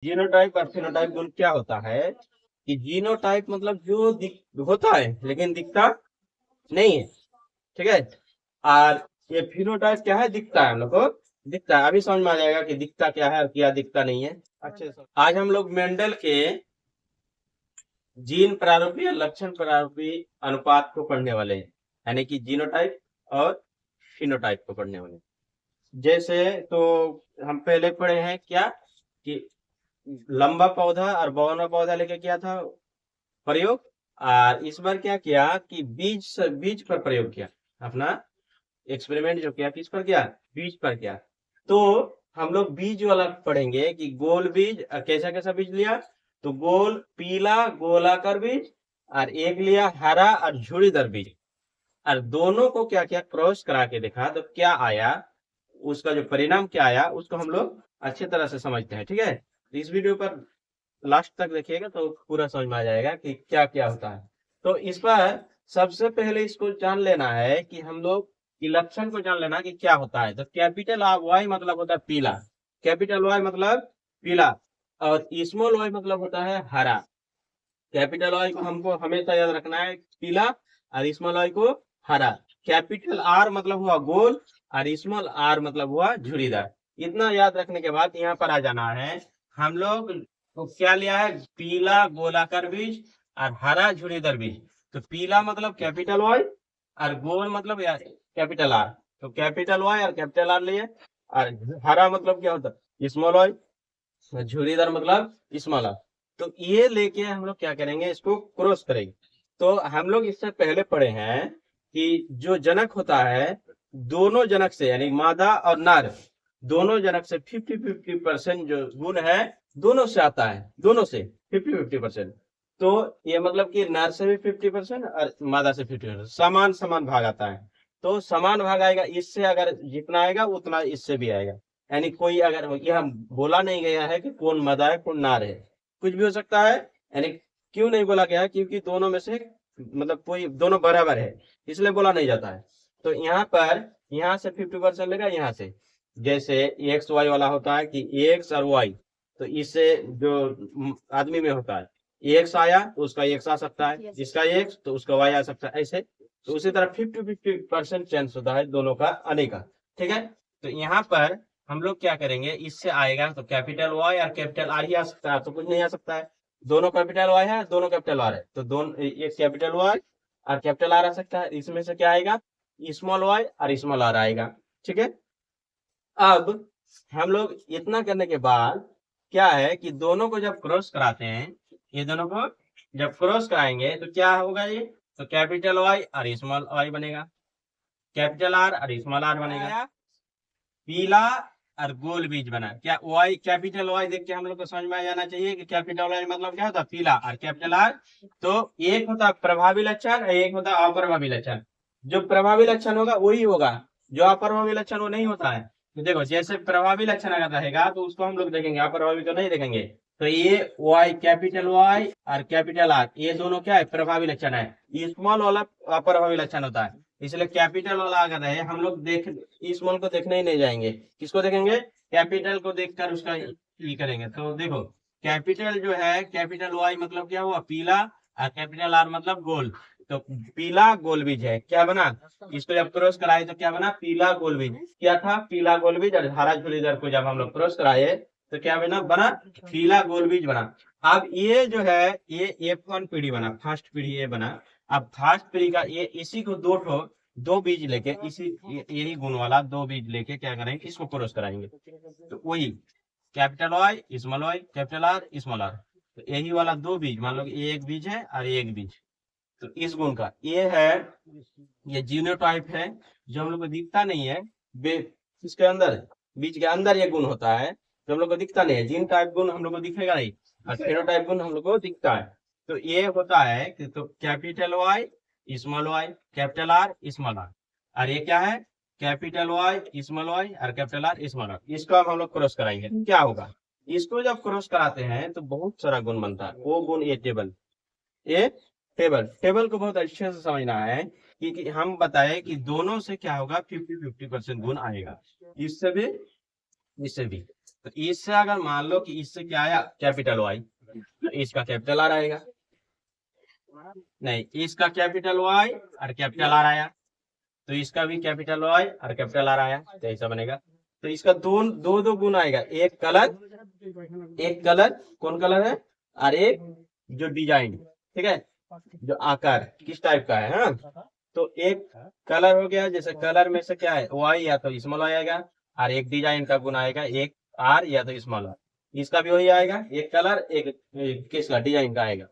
Genotype और phenotype गुण क्या होता है कि जीनोटाइप मतलब जो होता है लेकिन दिखता नहीं है, ठीक है। और ये फिनोटाइप क्या है, दिखता है, हम लोग को दिखता है। अभी समझ में आ जाएगा कि दिखता क्या है और क्या दिखता नहीं है अच्छे से। आज हम लोग मेंडल के जीन प्रारूपी या लक्षण प्रारूपी अनुपात को पढ़ने वाले हैं, यानी कि जीनोटाइप और फिनोटाइप को पढ़ने वाले हैं। जैसे तो हम पहले पढ़े हैं क्या कि लंबा पौधा और बौना पौधा लेके किया था प्रयोग, और इस बार क्या किया कि बीज पर प्रयोग किया। अपना एक्सपेरिमेंट जो किया किस पर किया, बीज पर किया। तो हम लोग बीज वाला पढ़ेंगे कि गोल बीज, कैसा कैसा बीज लिया, तो गोल पीला गोलाकार बीज, और एक लिया हरा और झुर्रीदार बीज, और दोनों को क्या क्या क्रॉस करा के देखा तो क्या आया, उसका जो परिणाम क्या आया उसको हम लोग अच्छी तरह से समझते हैं, ठीक है। तो इस वीडियो पर लास्ट तक देखिएगा तो पूरा समझ में आ जाएगा कि क्या क्या होता है। तो इस पर सबसे पहले इसको जान लेना है कि हम लोग की लक्षण को जान लेना कि क्या होता है। तो कैपिटल वाई मतलब होता है पीला, कैपिटल वाई मतलब पीला, और स्मॉल वाई मतलब होता है हरा। कैपिटल वाई को हमको हमेशा याद रखना है पीला, और स्मॉल वाई को हरा। कैपिटल आर मतलब हुआ गोल, और स्मॉल आर मतलब हुआ झुरीदार। इतना याद रखने के बाद यहाँ पर आ जाना है। हम लोग तो क्या लिया है, पीला गोलाकार बीज और हरा झुरीदार बीज। तो पीला मतलब कैपिटल वाई और गोल मतलब कैपिटल आर। तो कैपिटल वाई और कैपिटल आर लिए, और हरा मतलब क्या होता है, स्मॉल वाई, झुरीदार मतलब स्मॉल आर। तो ये लेके हम लोग क्या करेंगे, इसको क्रॉस करेंगे। तो हम लोग इससे पहले पढ़े हैं कि जो जनक होता है दोनों जनक से, यानी मादा और नर दोनों जनक से 50-50% जो गुण है दोनों से आता है, दोनों से 50-50%। तो ये मतलब कि नर से भी 50% और मादा से 50%, समान समान भाग आता है। तो समान भाग आएगा, इससे अगर जितना आएगा उतना इससे भी आएगा। यानी कोई अगर यह बोला नहीं गया है कि कौन मादा है कौन नर है, कुछ भी हो सकता है। यानी क्यों नहीं बोला गया है, क्योंकि दोनों में से मतलब कोई दोनों बराबर है, इसलिए बोला नहीं जाता है। तो यहाँ पर यहाँ से 50% लेगा, यहाँ से जैसे एक्स वाई वाला होता है कि एक्स और वाई, तो इससे जो आदमी में होता है एक्स आया तो उसका एक्स आ सकता है, इसका एक्स तो उसका वाई आ सकता है, ऐसे। तो उसी तरह 50-50% चांस होता है दोनों का आने का, ठीक है। तो यहाँ पर हम लोग क्या करेंगे, इससे आएगा तो कैपिटल वाई और कैपिटल आर ही आ सकता है, तो कुछ नहीं आ सकता है। दोनों कैपिटल वाई है दोनों कैपिटल आर है, तो दोनों एक कैपिटल वाई और कैपिटल आर आ सकता है। इसमें से क्या आएगा, स्मॉल वाई और स्मॉल आर आएगा, ठीक है। अब हम लोग इतना करने के बाद क्या है कि दोनों को जब क्रॉस कराते हैं, ये दोनों को जब क्रॉस कराएंगे तो क्या होगा, ये तो कैपिटल वाई और स्मॉल वाई बनेगा, कैपिटल आर और स्मॉल आर बनेगा। पीला और गोल बीज बना, क्या वाई कैपिटल वाई देख के हम लोग को समझ में आ जाना चाहिए कि कैपिटल वाई मतलब क्या होता है, पीला, और कैपिटल आर तो एक होता है प्रभावी लक्षण और एक होता है अप्रभावी लक्षण। जो प्रभावी लक्षण होगा वही होगा, जो अप्रभावी लक्षण वो नहीं होता है। तो देखो जैसे प्रभावी लक्षण अगर रहेगा तो उसको हम लोग देखेंगे, अप्रभावी तो नहीं देखेंगे। तो ये वाई कैपिटल वाई और कैपिटल आर ये दोनों क्या है, प्रभावी लक्षण है। स्मॉल वाला अप्रभावी लक्षण होता है, इसलिए कैपिटल वाला अगर है हम लोग देख स्मॉल को देखने ही नहीं जाएंगे, किसको देखेंगे, कैपिटल को देखकर उसका ये करेंगे। तो देखो कैपिटल जो है कैपिटल वाई मतलब क्या हुआ, पीला, और कैपिटल आर मतलब गोल। तो पीला गोल बीज है, क्या बना, इसको जब क्रॉस कराए तो क्या बना, पीला गोल बीज। क्या था, पीला गोल बीज, और हरा झुरीदार को जब हम लोग क्रॉस कराए तो क्या बना पीला गोल बीज बना। अब ये जो है ये F1 पीढ़ी बना, फर्स्ट पीढ़ी ये बना। अब फर्स्ट पीढ़ी का ये इसी को दो बीज लेके इसी यही गुण वाला दो बीज लेके क्या करेंगे, इसको क्रॉस कराएंगे। तो वही capital Y small Y capital R small R, तो यही वाला दो बीज मान लो ये एक बीज है और एक बीज, तो इस गुण का ये है, ये जीनोटाइप है जो हम लोग को दिखता नहीं है। इसके अंदर बीज के अंदर ये गुण होता है जो हम लोग को दिखता नहीं है। जीन टाइप गुण हम लोग को दिखेगा नहीं, और फेनोटाइप गुण हम लोग को दिखता है। तो ये होता है कि तो capital Y small Y capital R small R, और ये क्या है, कैपिटल वाई स्मॉल वाई और कैपिटल आर स्मॉल आर। इसको अब हम लोग क्रॉस कराएंगे, क्या होगा, इसको जब क्रॉस कराते हैं तो बहुत सारा गुण बनता है। वो गुण ये टेबल को बहुत अच्छे से समझना है कि हम बताए कि दोनों से क्या होगा, 50-50% गुण आएगा, इससे भी इससे भी। तो इससे अगर मान लो कि इससे क्या आया कैपिटल वाई, तो इसका कैपिटल आर आएगा, नहीं इसका कैपिटल वाई और कैपिटल आर आया, तो इसका भी कैपिटल वाई और कैपिटल आर आया, तो ऐसा बनेगा। तो इसका दो गुण आएगा, एक कलर कौन कलर है, और एक जो डिजाइन, ठीक है, जो आकार किस टाइप का है। हाँ, तो एक कलर हो गया, जैसे कलर में से क्या है वाई या तो स्मॉल वाई आएगा, और एक डिजाइन का गुण आएगा एक आर या तो स्मॉल आर, इसका भी वही आएगा, एक कलर एक किसका डिजाइन का आएगा।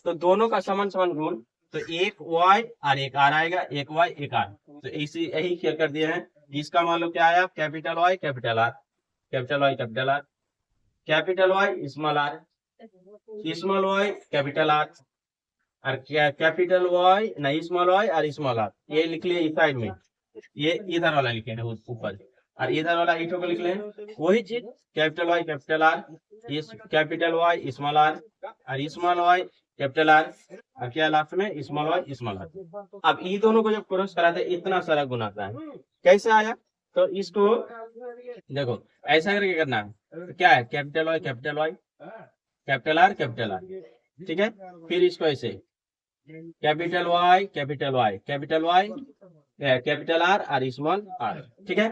तो दोनों का समान समान गुण, तो एक वाई और एक आर आएगा, एक वाई एक आर, तो इसी यही शेयर कर दिए हैं। इसका मान लो क्या आया, capital Y capital R, capital Y capital R, capital Y small R, small Y capital R, और कैपिटल वाई नहीं स्मॉल वाई और स्मॉल आर, ये लिख लिए इस साइड में, ये इधर वाला लिखे हैं ऊपर, और इधर वाला इटो को लिख ले, वही चीज capital Y capital R, capital Y small R और स्मॉल वाई कैपिटल आर, और क्या लास्ट में स्मॉल वाई स्मॉल आर। अब ये दोनों को जब क्रॉस कराते हैं इतना सारा गुण आता है, कैसे आया, तो इसको देखो ऐसा करके करना है, तो क्या है capital Y capital R capital R, ठीक है, फिर इसको ऐसे capital Y capital Y capital R और स्मॉल आर, ठीक है,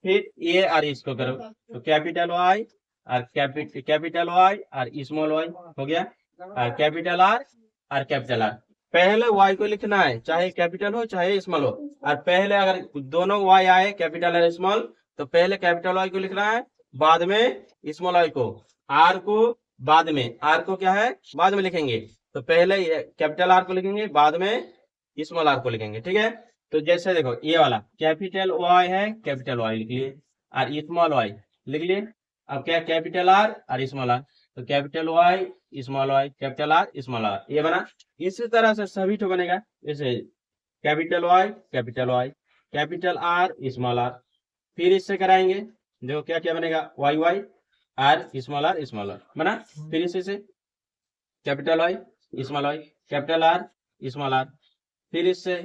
फिर ये और इसको करो, तो कैपिटल वाई और कैपिटल वाई और स्मॉल वाई हो गया, और कैपिटल आर और कैपिटल आर। पहले वाई को लिखना है, चाहे कैपिटल हो चाहे स्मॉल हो, और पहले अगर दोनों वाई आए कैपिटल और स्मॉल, तो पहले कैपिटल वाई को लिखना है, बाद में स्मॉल वाई को, आर को बाद में, आर को क्या है बाद में लिखेंगे, तो पहले कैपिटल आर को लिखेंगे, बाद में स्मॉल आर को लिखेंगे, ठीक है। तो जैसे देखो ये वाला कैपिटल वाई है, कैपिटल वाई लिख लिए, और स्मॉल वाई लिख लिए, अब क्या कैपिटल आर और स्मॉल आर, तो capital Y small Y capital R small R, ये बना। इसी तरह से सभी तो बनेगा, जैसे capital Y capital R small R, फिर इससे कराएंगे, देखो क्या क्या बनेगा, Y Y R small R बना, फिर इसी से capital Y small Y capital R small R, फिर इससे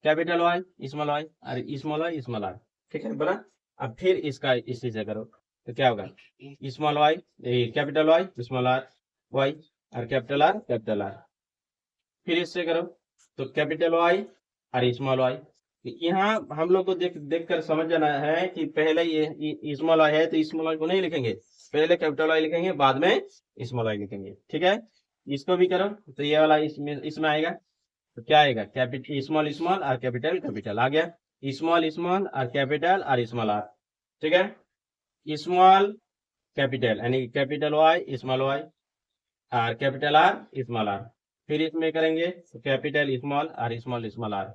capital Y small Y small R, ठीक है बना। अब फिर इसका इसी से करो, तो क्या होगा small Y capital Y small R Y और कैपिटल आर, फिर इससे करो तो कैपिटल वाई और स्मॉल वाई। यहाँ हम लोग को देख कर समझ जाना है कि पहले ये स्मॉल वाई है तो स्मॉल वाई को नहीं लिखेंगे, पहले कैपिटल वाई लिखेंगे, बाद में स्मॉल वाई लिखेंगे, ठीक है। इसको भी करो, तो ये वाला इसमें आएगा, तो क्या आएगा कैपिटल स्मॉल स्मॉल और कैपिटल कैपिटल आ गया, स्मॉल स्मॉल और कैपिटल और स्मॉल आर, ठीक है, स्मॉल कैपिटल यानी कैपिटल वाई स्मॉल वाई और कैपिटल आर स्मॉल आर, फिर इसमें करेंगे तो कैपिटल स्मॉल और स्मॉल आर,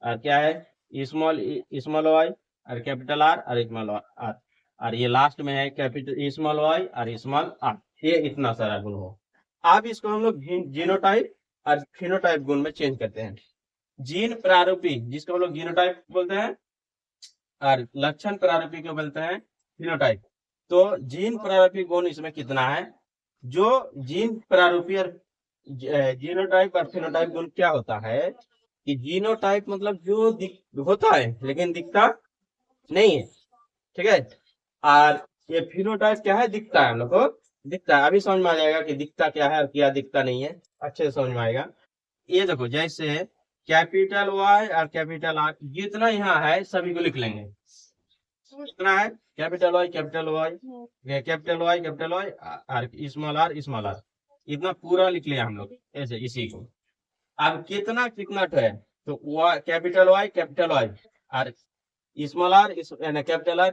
और क्या है स्मॉल वाई और कैपिटल आर और स्मॉल आर, और ये लास्ट में है कैपिटल स्मॉल वाई और स्मॉल आर, ये इतना सारा गुण हो। अब इसको हम लोग जीनोटाइप और फिनोटाइप गुण में चेंज करते हैं। जीन प्रारूपी जिसको हम लोग जीनोटाइप बोलते हैं, और लक्षण प्रारूपी को बोलते हैं फिनोटाइप। तो जीन प्रारूपी गुण इसमें कितना है, जो जीन प्रारूपी और जीनोटाइप और फिनोटाइप गुण क्या होता है कि जीनोटाइप मतलब जो होता है लेकिन दिखता नहीं है, ठीक है, और ये फिनोटाइप क्या है, दिखता है, हम लोग को दिखता है। अभी समझ में आ जाएगा कि दिखता क्या है और क्या दिखता नहीं है, अच्छे से समझ में आएगा। ये देखो जैसे कैपिटल वाई और कैपिटल आर, जितना यहाँ है सभी को लिख लेंगे, कितना है कैपिटल वाई और स्मॉल आर, इतना पूरा लिख लिया हम लोग ऐसे इसी को। अब कितना तो है, तो कैपिटल वाई और स्मॉल आर कैपिटल आर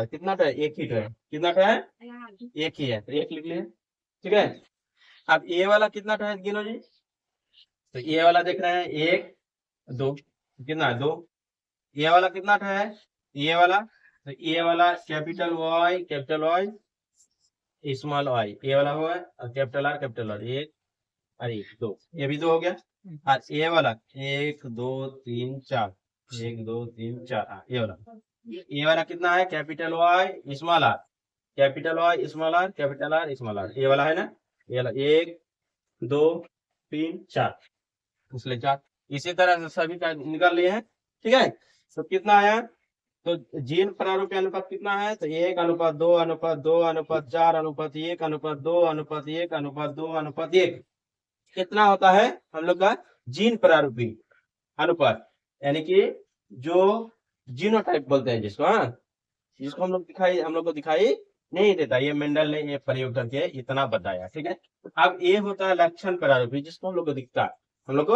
कितना तो है, एक ही तो है, कितना तो है एक ही है, तो एक लिख लिए, ठीक है। अब ये वाला कितना तो है गिनो जी, तो ये वाला देख रहे हैं एक दो, कितना है दो, ये वाला कितना तो है ये वाला, तो ये वाला कैपिटल वाई स्मॉल वाई, ये वाला हुआ और कैपिटल आर एक और एक दो, ये भी दो हो गया, और ये वाला एक दो तीन चार, एक दो तीन चार, हाँ ये वाला कितना है capital Y small R capital R small R, ये वाला है ना, ये वाला एक दो तीन चार, इसलिए चार। इसी तरह से सभी का निकाल लिए हैं, ठीक है। तो कितना आया तो जीन प्रारूपीय अनुपात कितना है? तो 1:2:4:4:1:2:1:1 कितना होता है हम लोग का जीन प्रारूपी अनुपात, यानी कि जो जीनोटाइप बोलते हैं जिसको, हाँ, जिसको हम लोग को दिखाई नहीं देता। ये मेंडल ने ये प्रयोग करके इतना बताया, ठीक है। अब ये होता है लक्षण प्रारूपी, जिसको हम लोग को दिखता है, हम लोग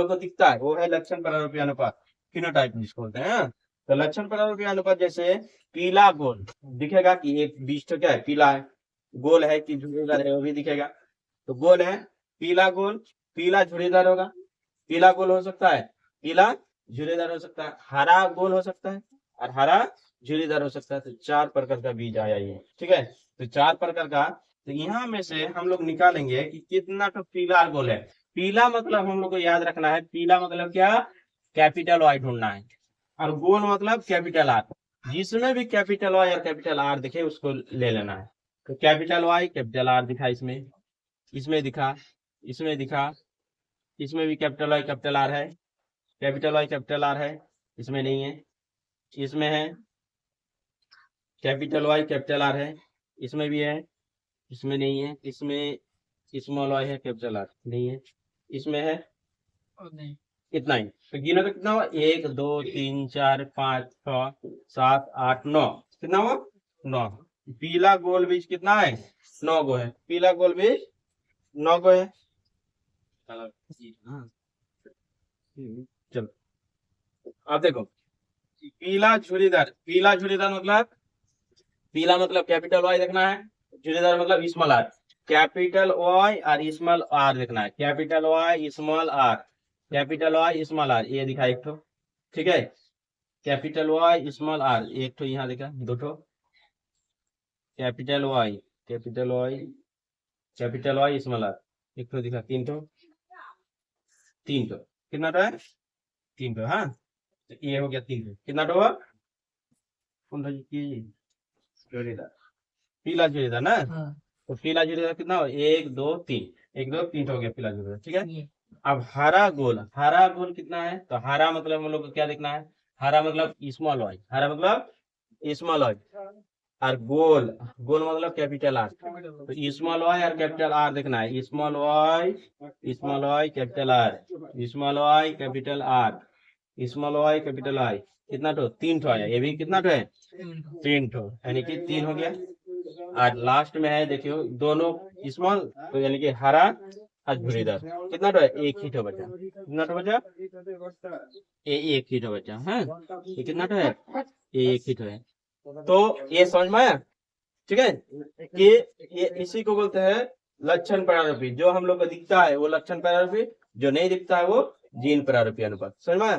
को दिखता है वो है लक्षण प्रारूपी अनुपात, फिनोटाइप जिसको बोलते हैं, हाँ। तो लक्षण प्रारूपी अनुपात जैसे पीला गोल दिखेगा कि एक बीज तो क्या है, पीला है, गोल है कि झुर्रीदार है वो भी दिखेगा। तो गोल है, पीला गोल, पीला झुर्रीदार होगा, पीला गोल हो सकता है, पीला झुर्रीदार हो सकता है, हरा गोल हो सकता है और हरा झुर्रीदार हो सकता है। तो 4 प्रकार का बीज आया ये, ठीक है। तो 4 प्रकार का, तो यहाँ में से हम लोग निकालेंगे कि कितना तो पीला गोल है। पीला मतलब हम लोग को याद रखना है, पीला मतलब क्या, कैपिटल वाई ढूंढना है, और गोल मतलब कैपिटल आर। जिसमें भी कैपिटल वाई और कैपिटल आर दिखे उसको ले लेना है। तो कैपिटल वाई कैपिटल आर दिखा, इसमें दिखा, इसमें दिखा, इसमें भी कैपिटल वाई कैपिटल आर है, कैपिटल वाई कैपिटल आर है, इसमें नहीं है, इसमें है, कैपिटल वाई कैपिटल आर है, इसमें भी है, इसमें नहीं है, इसमें स्मॉल वाई है, कैपिटल आर नहीं है, इसमें है नहीं, इतना ही। तो गिनो तो कितना हुआ, 1 2 3 4 5 6 7 8 9, कितना हुआ 9। पीला गोल बीज कितना है, 9 गो है, पीला गोल बीज 9 गो है। चलो अब देखो, पीला झुर्रीदार मतलब, पीला मतलब कैपिटल वाई देखना है, झुर्रीदार मतलब स्मॉल आर, कैपिटल वाई और स्मॉल आर देखना है, capital Y small R, capital Y small R, ये दिखा एक ठो, ठीक है। कैपिटल वाई स्मॉल आर एक ठो यहाँ दिखा, दो ठो, कैपिटल वाई स्मॉल आर एक ठो दिखा, तीन ठो, कितना ठो है, 3 ठो, हाँ। तो ये हो गया 3 ठो, कितना ठो हुआ, झुर्रीदार, पीला झुर्रीदार ना, हाँ। तो पीला झुर्रीदार कितना हो, 1 2 3, 1 2 3 हो गया पीला झुर्रीदार, ठीक है। अब हरा गोल कितना है, तो हरा मतलब हम लोग को क्या देखना है, हरा मतलब स्मॉल वाई, हरा मतलब स्मॉल वाई, और गोल मतलब कैपिटल आर। तो स्मॉल वाई और कैपिटल आर देखना है, small Y capital R, small Y capital R, small Y capital I, कितना ठो, 3 ठो आया, ये भी कितना ठो है, 3 ठो, यानी कि 3 हो गया। और लास्ट में है देखियो दोनों स्मॉल, तो यानी कि हरा और झुर्रीदार, कितना ठो है, 1 ही ठो बचा, कितना ठो बचा, ये 1 ही ठो बचा, हाँ। ये कितना ठो है, ये 1 ही ठो है। तो ये समझ में आया, ठीक है, कि ये इसी को बोलते हैं लक्षण प्रारूपी, जो हम लोग को दिखता है वो लक्षण प्रारूपी, जो नहीं दिखता है वो जीन प्रारूपी अनुपात, समझ में आया।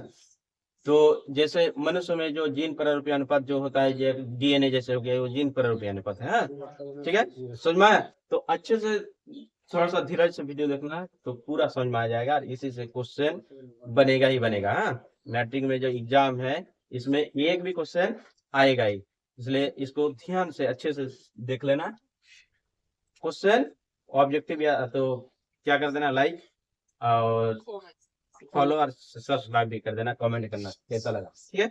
तो जैसे मनुष्य में जो जीन प्रारूपी अनुपात जो होता है, डीएनए जैसे हो गया, वो जीन प्रारूपी अनुपात है, ठीक है, समझ में आया। तो अच्छे से थोड़ा सा धीरज से वीडियो देखना है तो पूरा समझ में आ जाएगा, और इसी से क्वेश्चन बनेगा ही बनेगा, हाँ। मैट्रिक में जो एग्जाम है इसमें एक भी क्वेश्चन आएगा ही, इसलिए इसको ध्यान से अच्छे से देख लेना। क्वेश्चन ऑब्जेक्टिव या तो क्या कर देना, लाइक और फॉलो और सब्सक्राइब भी कर देना, कमेंट करना कैसा लगा, ठीक है।